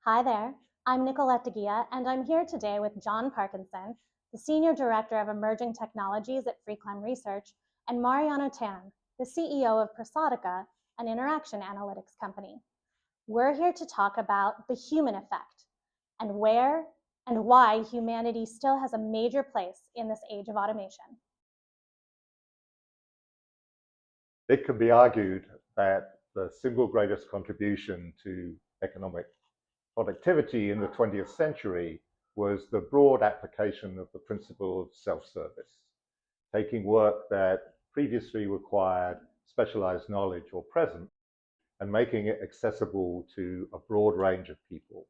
Hi there, I'm Nicolette DeGia, and I'm here today with John Parkinson, the Senior Director of Emerging Technologies at FreeClimb Research, and Mariano Tan, the CEO of Prosodica, an interaction analytics company. We're here to talk about the human effect and where and why humanity still has a major place in this age of automation. It can be argued that the single greatest contribution to economic productivity in the 20th century was the broad application of the principle of self-service, taking work that previously required specialized knowledge or presence and making it accessible to a broad range of people.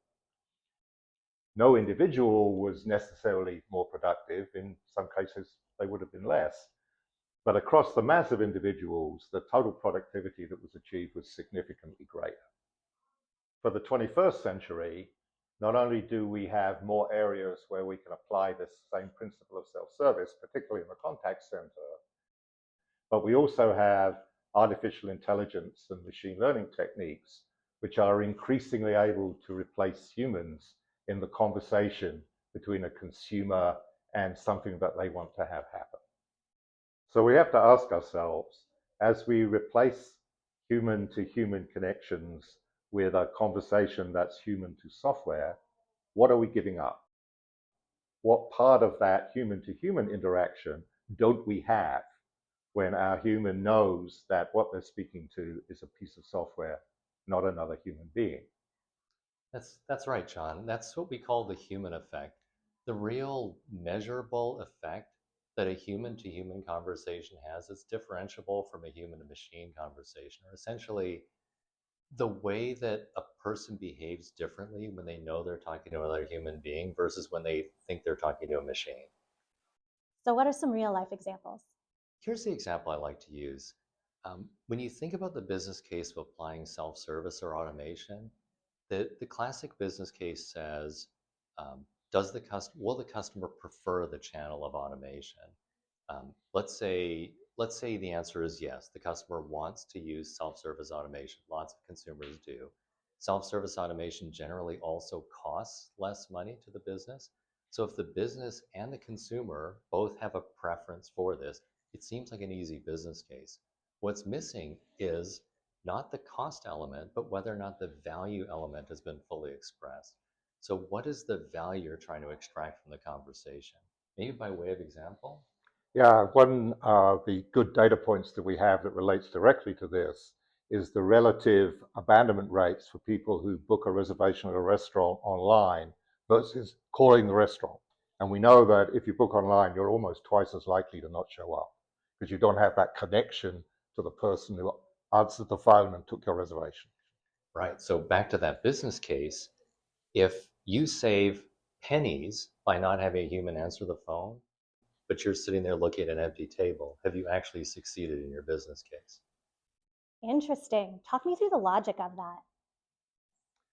No individual was necessarily more productive. In some cases, they would have been less. But across the mass of individuals, the total productivity that was achieved was significantly greater. For the 21st century, not only do we have more areas where we can apply this same principle of self-service, particularly in the contact center, but we also have artificial intelligence and machine learning techniques, which are increasingly able to replace humans in the conversation between a consumer and something that they want to have happen. So we have to ask ourselves, as we replace human-to-human connections with a conversation that's human-to-software, what are we giving up? What part of that human-to-human interaction don't we have when our human knows that what they're speaking to is a piece of software, not another human being? That's right, John. That's what we call the human effect. The real measurable effect that a human-to-human conversation has is differentiable from a human-to-machine conversation, or essentially the way that a person behaves differently when they know they're talking to another human being versus when they think they're talking to a machine. So what are some real-life examples? Here's the example I like to use. When you think about the business case of applying self-service or automation, the classic business case says, will the customer prefer the channel of automation? Let's say the answer is yes. The customer wants to use self-service automation. Lots of consumers do. Self-service automation generally also costs less money to the business. So if the business and the consumer both have a preference for this, it seems like an easy business case. What's missing is not the cost element, but whether or not the value element has been fully expressed. So what is the value you're trying to extract from the conversation? Maybe by way of example? Yeah, one of the good data points that we have that relates directly to this is the relative abandonment rates for people who book a reservation at a restaurant online versus calling the restaurant. And we know that if you book online, you're almost twice as likely to not show up because you don't have that connection to the person who answered the phone and took your reservation. Right. So back to that business case, if you save pennies by not having a human answer the phone, but you're sitting there looking at an empty table, have you actually succeeded in your business case? Interesting. Talk me through the logic of that.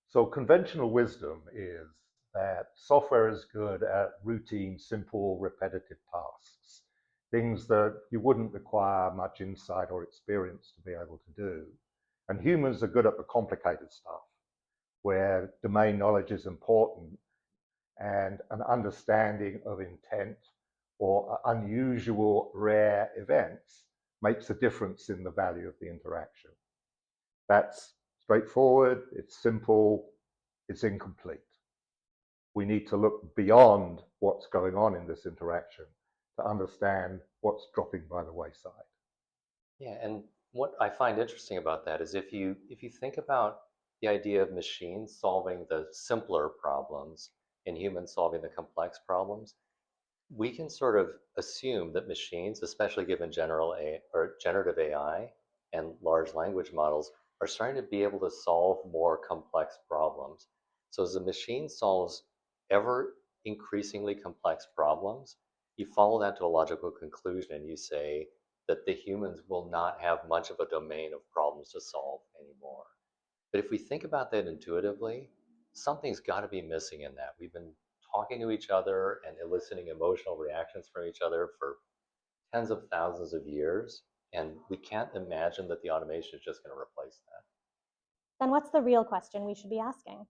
So conventional wisdom is that software is good at routine, simple, repetitive tasks, things that you wouldn't require much insight or experience to be able to do. And humans are good at the complicated stuff, where domain knowledge is important and an understanding of intent or unusual, rare events makes a difference in the value of the interaction. That's straightforward, it's simple, it's incomplete. We need to look beyond what's going on in this interaction to understand what's dropping by the wayside. Yeah, and what I find interesting about that is if you think about the idea of machines solving the simpler problems and humans solving the complex problems, we can sort of assume that machines, especially given generative AI and large language models, are starting to be able to solve more complex problems. So as the machine solves ever increasingly complex problems, you follow that to a logical conclusion and you say that the humans will not have much of a domain of problems to solve anymore. But if we think about that intuitively, something's got to be missing in that. We've been talking to each other and eliciting emotional reactions from each other for tens of thousands of years, and we can't imagine that the automation is just going to replace that. Then what's the real question we should be asking?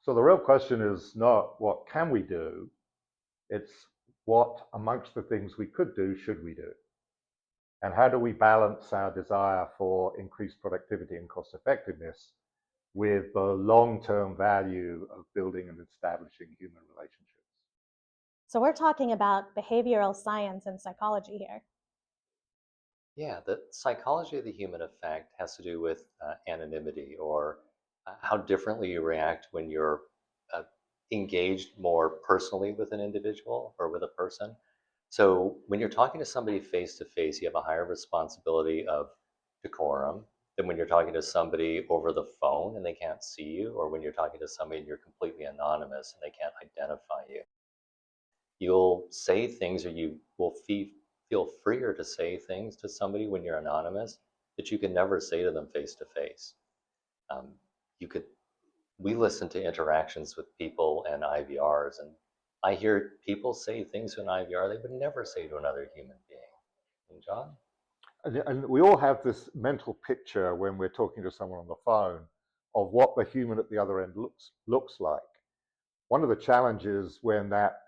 So the real question is not what can we do, it's what amongst the things we could do should we do? And how do we balance our desire for increased productivity and cost effectiveness with the long-term value of building and establishing human relationships? So we're talking about behavioral science and psychology here. Yeah, the psychology of the human effect has to do with anonymity, or how differently you react when you're uh, engaged more personally with an individual or with a person. So when you're talking to somebody face to face, you have a higher responsibility of decorum than when you're talking to somebody over the phone and they can't see you, or when you're talking to somebody and you're completely anonymous and they can't identify you. You'll say things, or you will feel freer to say things to somebody when you're anonymous that you can never say to them face to face. You could We listen to interactions with people and IVRs, and I hear people say things to an IVR they would never say to another human being. And John? And we all have this mental picture when we're talking to someone on the phone of what the human at the other end looks like. One of the challenges when that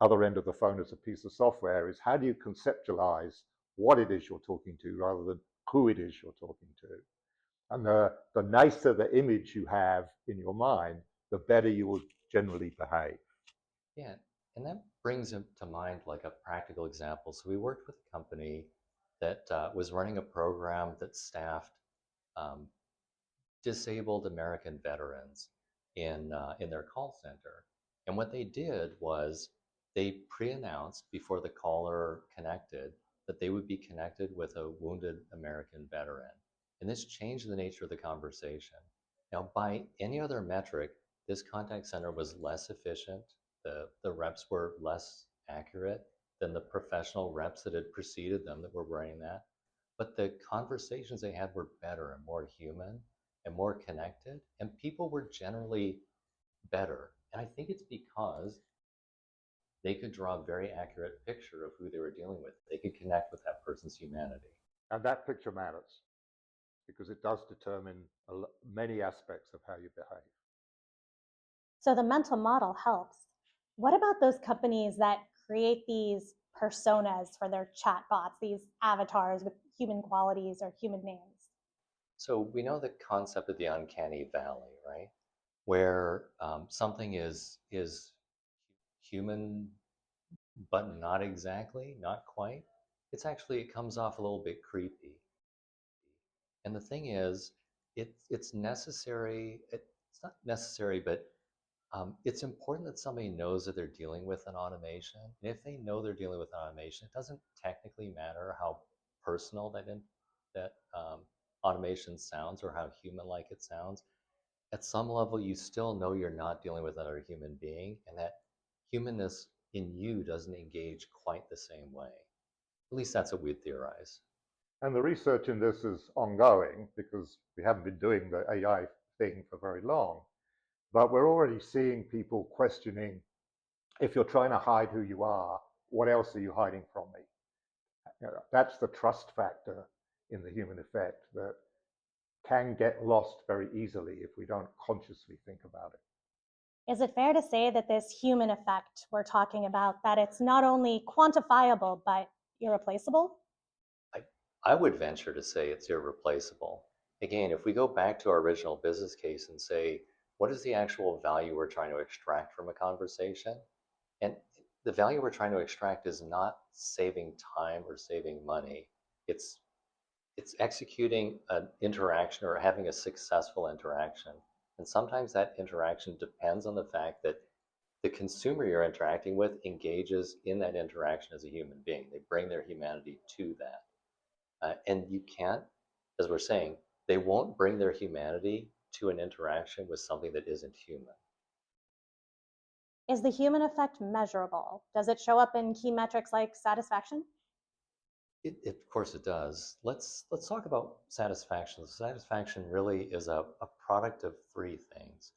other end of the phone is a piece of software is how do you conceptualize what it is you're talking to rather than who it is you're talking to? And the nicer the image you have in your mind, the better you will generally behave. Yeah, and that brings to mind like a practical example. So we worked with a company that was running a program that staffed um, disabled American veterans in their call center. And what they did was they pre-announced before the caller connected that they would be connected with a wounded American veteran. And this changed the nature of the conversation. Now, by any other metric, this contact center was less efficient. The reps were less accurate than the professional reps that had preceded them that were running that. But the conversations they had were better and more human and more connected, and people were generally better. And I think it's because they could draw a very accurate picture of who they were dealing with. They could connect with that person's humanity. And that picture matters because it does determine many aspects of how you behave. So the mental model helps. What about those companies that create these personas for their chatbots, these avatars with human qualities or human names? So we know the concept of the uncanny valley, right? Where something is human, but not exactly, not quite. It comes off a little bit creepy. And the thing is, it's necessary. It's not necessary, but it's important that somebody knows that they're dealing with an automation. And if they know they're dealing with an automation, it doesn't technically matter how personal that automation sounds or how human-like it sounds. At some level, you still know you're not dealing with another human being, and that humanness in you doesn't engage quite the same way. At least that's what we theorize. And the research in this is ongoing because we haven't been doing the AI thing for very long. But we're already seeing people questioning, if you're trying to hide who you are, what else are you hiding from me? That's the trust factor in the human effect that can get lost very easily if we don't consciously think about it. Is it fair to say that this human effect we're talking about, that it's not only quantifiable, but irreplaceable? I would venture to say it's irreplaceable. Again, if we go back to our original business case and say, what is the actual value we're trying to extract from a conversation? And the value we're trying to extract is not saving time or saving money. It's it's executing an interaction or having a successful interaction. And sometimes that interaction depends on the fact that the consumer you're interacting with engages in that interaction as a human being. They bring their humanity to that. And you can't, as we're saying, they won't bring their humanity to an interaction with something that isn't human. Is the human effect measurable? Does it show up in key metrics like satisfaction? Of course it does. Let's talk about satisfaction. Satisfaction really is a product of three things.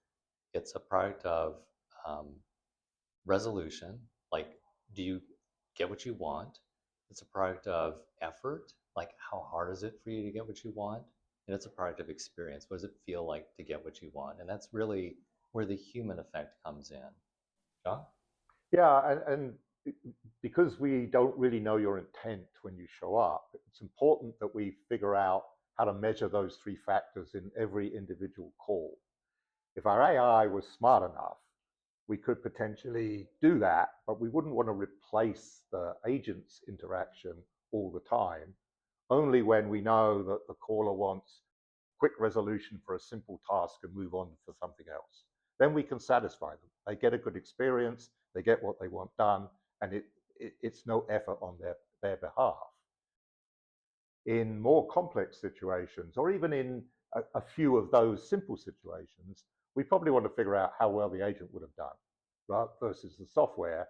It's a product of um, resolution, like do you get what you want? It's a product of effort, like how hard is it for you to get what you want? And it's a product of experience. What does it feel like to get what you want? And that's really where the human effect comes in. John? Yeah, and because we don't really know your intent when you show up, it's important that we figure out how to measure those three factors in every individual call. If our AI was smart enough, we could potentially do that, but we wouldn't want to replace the agent's interaction all the time, only when we know that the caller wants quick resolution for a simple task and move on for something else. Then we can satisfy them. They get a good experience, they get what they want done, and it's no effort on their behalf. In more complex situations, or even in a few of those simple situations, we probably want to figure out how well the agent would have done, right, versus the software,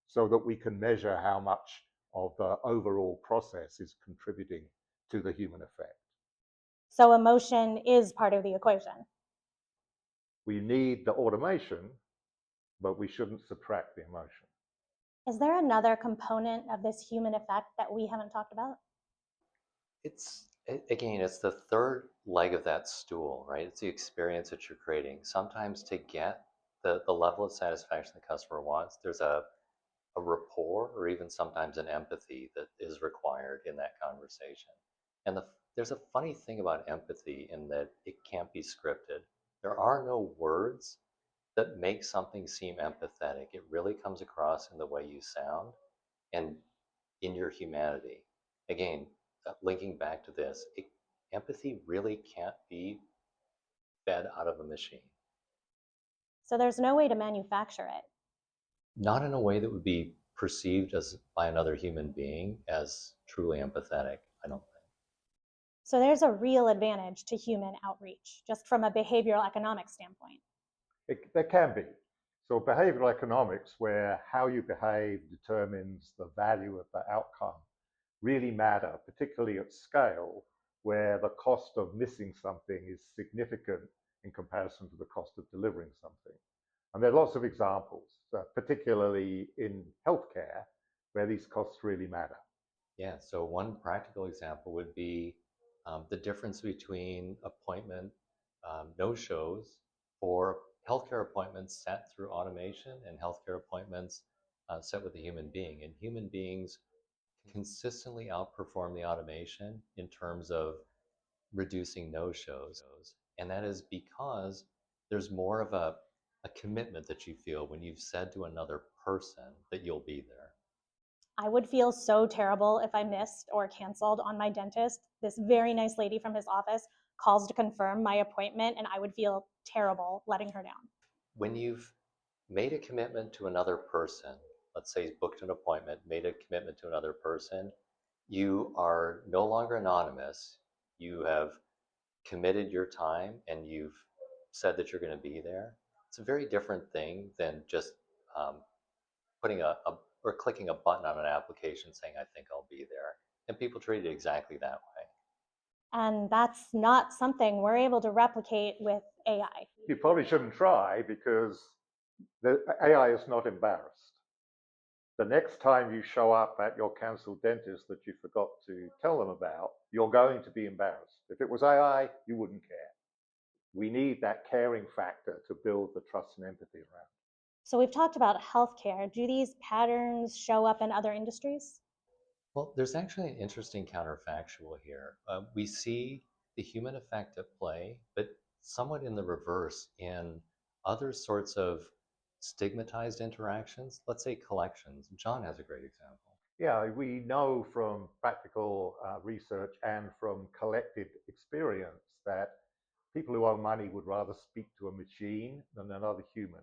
so that we can measure how much of the overall process is contributing to the human effect. So emotion is part of the equation. We need the automation, but we shouldn't subtract the emotion. Is there another component of this human effect that we haven't talked about? Again, it's the third leg of that stool, right? It's the experience that you're creating. Sometimes to get the level of satisfaction the customer wants, there's a rapport or even sometimes an empathy that is required in that conversation. And there's a funny thing about empathy in that it can't be scripted. There are no words that make something seem empathetic. It really comes across in the way you sound and in your humanity. Again, linking back to this, empathy really can't be fed out of a machine. So there's no way to manufacture it. Not in a way that would be perceived as by another human being as truly empathetic, I don't think. So there's a real advantage to human outreach, just from a behavioral economic standpoint. There can be. So behavioral economics, where how you behave determines the value of the outcome, really matter, particularly at scale, where the cost of missing something is significant in comparison to the cost of delivering something. And there are lots of examples, particularly in healthcare, where these costs really matter. Yeah, so one practical example would be the difference between appointment no-shows for healthcare appointments set through automation and healthcare appointments set with a human being. And human beings consistently outperform the automation in terms of reducing no-shows. And that is because there's more of a commitment that you feel when you've said to another person that you'll be there. I would feel so terrible if I missed or canceled on my dentist. This very nice lady from his office calls to confirm my appointment, and I would feel terrible letting her down. When you've made a commitment to another person, let's say booked an appointment, made a commitment to another person, you are no longer anonymous. You have committed your time and you've said that you're going to be there. It's a very different thing than just putting or clicking a button on an application saying, I think I'll be there. And people treat it exactly that way. And that's not something we're able to replicate with AI. You probably shouldn't try, because the AI is not embarrassed. The next time you show up at your cancelled dentist that you forgot to tell them about, you're going to be embarrassed. If it was AI, you wouldn't care. We need that caring factor to build the trust and empathy around. So we've talked about healthcare. Do these patterns show up in other industries? Well, there's actually an interesting counterfactual here. We see the human effect at play, but somewhat in the reverse in other sorts of stigmatized interactions. Let's say collections. John has a great example. Yeah, we know from practical research and from collected experience that people who owe money would rather speak to a machine than another human,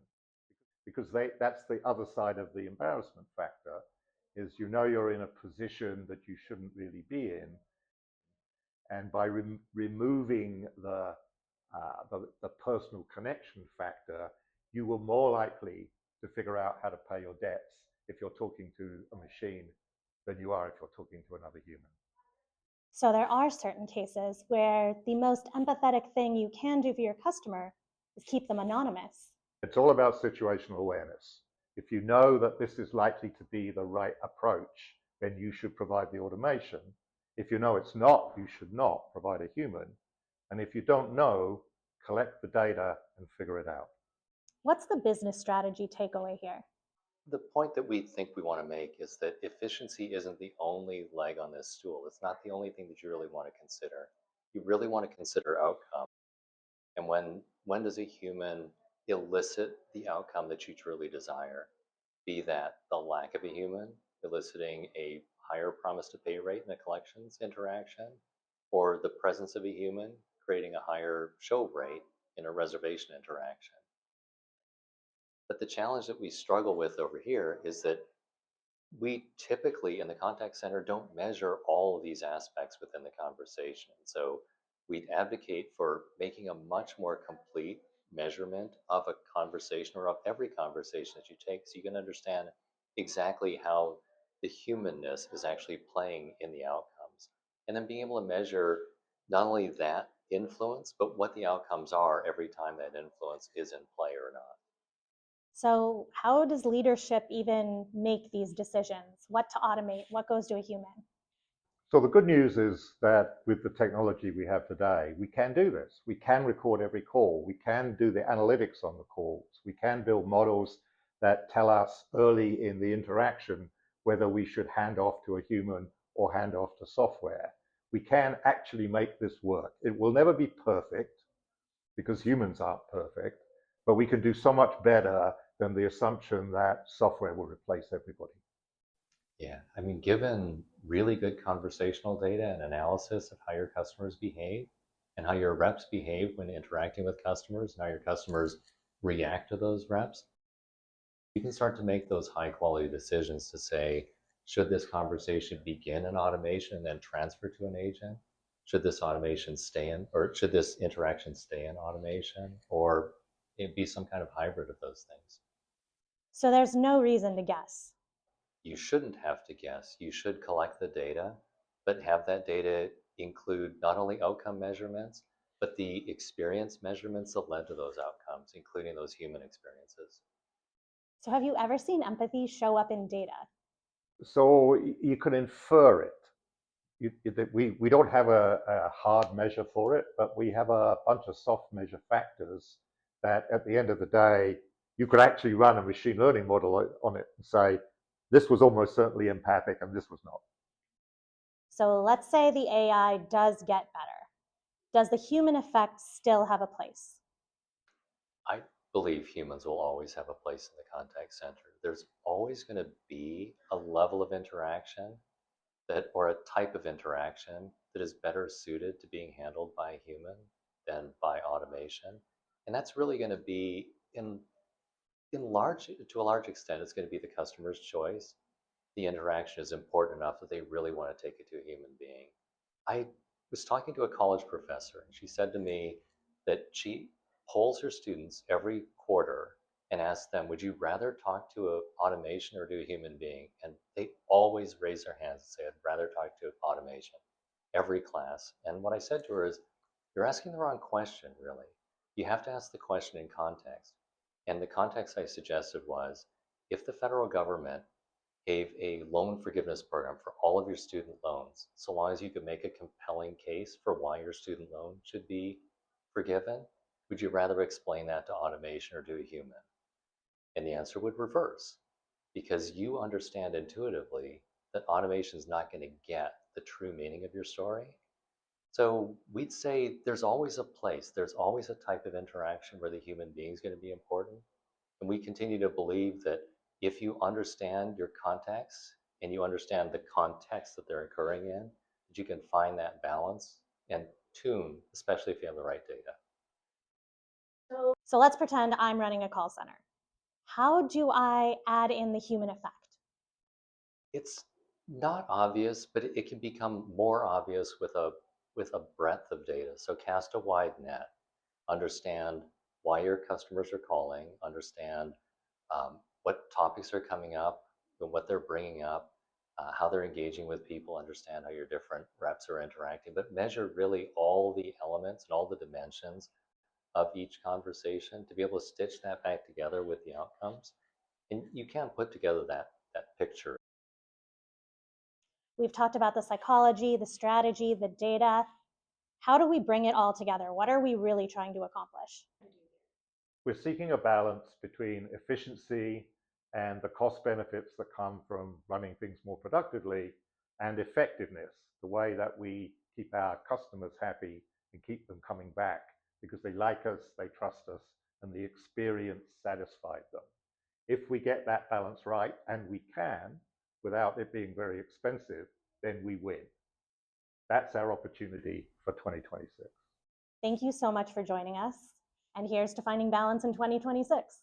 because that's the other side of the embarrassment factor, is you're in a position that you shouldn't really be in. And by removing the personal connection factor, you were more likely to figure out how to pay your debts if you're talking to a machine than you are if you're talking to another human. So there are certain cases where the most empathetic thing you can do for your customer is keep them anonymous. It's all about situational awareness. If you know that this is likely to be the right approach, then you should provide the automation. If you know it's not, you should not provide a human. And if you don't know, collect the data and figure it out. What's the business strategy takeaway here? The point that we think we want to make is that efficiency isn't the only leg on this stool. It's not the only thing that you really want to consider. You really want to consider outcome. And when does a human elicit the outcome that you truly desire? Be that the lack of a human eliciting a higher promise to pay rate in a collections interaction, or the presence of a human creating a higher show rate in a reservation interaction. But the challenge that we struggle with over here is that we typically in the contact center don't measure all of these aspects within the conversation. So we'd advocate for making a much more complete measurement of a conversation or of every conversation that you take so you can understand exactly how the humanness is actually playing in the outcomes. And then being able to measure not only that influence, but what the outcomes are every time that influence is in play or not. So how does leadership even make these decisions? What to automate? What goes to a human? So the good news is that with the technology we have today, we can do this. We can record every call. We can do the analytics on the calls. We can build models that tell us early in the interaction whether we should hand off to a human or hand off to software. We can actually make this work. It will never be perfect because humans aren't perfect, but we can do so much better than the assumption that software will replace everybody. Yeah, I mean, given really good conversational data and analysis of how your customers behave and how your reps behave when interacting with customers and how your customers react to those reps, you can start to make those high quality decisions to say, should this conversation begin in automation and then transfer to an agent? Should this automation stay in, or should this interaction stay in automation, or it be some kind of hybrid of those things? So there's no reason to guess. You shouldn't have to guess. You should collect the data, but have that data include not only outcome measurements, but the experience measurements that led to those outcomes, including those human experiences. So have you ever seen empathy show up in data? So you can infer it. We don't have a hard measure for it, but we have a bunch of soft measure factors that at the end of the day, you could actually run a machine learning model on it and say, this was almost certainly empathic and this was not. So let's say the AI does get better. Does the human effect still have a place? I believe humans will always have a place in the contact center. There's always going to be a level of interaction that, or a type of interaction that is better suited to being handled by a human than by automation. And that's really going to be to a large extent, it's going to be the customer's choice. The interaction is important enough that they really want to take it to a human being. I was talking to a college professor, and she said to me that she polls her students every quarter and asks them, would you rather talk to an automation or to a human being? And they always raise their hands and say, I'd rather talk to automation, every class. And what I said to her is, you're asking the wrong question, really. You have to ask the question in context. And the context I suggested was, if the federal government gave a loan forgiveness program for all of your student loans, so long as you could make a compelling case for why your student loan should be forgiven, would you rather explain that to automation or to a human? And the answer would reverse, because you understand intuitively that automation is not going to get the true meaning of your story. So we'd say there's always a place, there's always a type of interaction where the human being is going to be important. And we continue to believe that if you understand your context and you understand the context that they're occurring in, that you can find that balance and tune, especially if you have the right data. So let's pretend I'm running a call center. How do I add in the human effect? It's not obvious, but it can become more obvious with a breadth of data. So cast a wide net, understand why your customers are calling, understand what topics are coming up, what they're bringing up, how they're engaging with people, understand how your different reps are interacting, but measure really all the elements and all the dimensions of each conversation to be able to stitch that back together with the outcomes. And you can put together that picture. We've talked about the psychology, the strategy, the data. How do we bring it all together? What are we really trying to accomplish? We're seeking a balance between efficiency and the cost benefits that come from running things more productively, and effectiveness, the way that we keep our customers happy and keep them coming back because they like us, they trust us, and the experience satisfied them. If we get that balance right, and we can, without it being very expensive, then we win. That's our opportunity for 2026. Thank you so much for joining us. And here's to finding balance in 2026.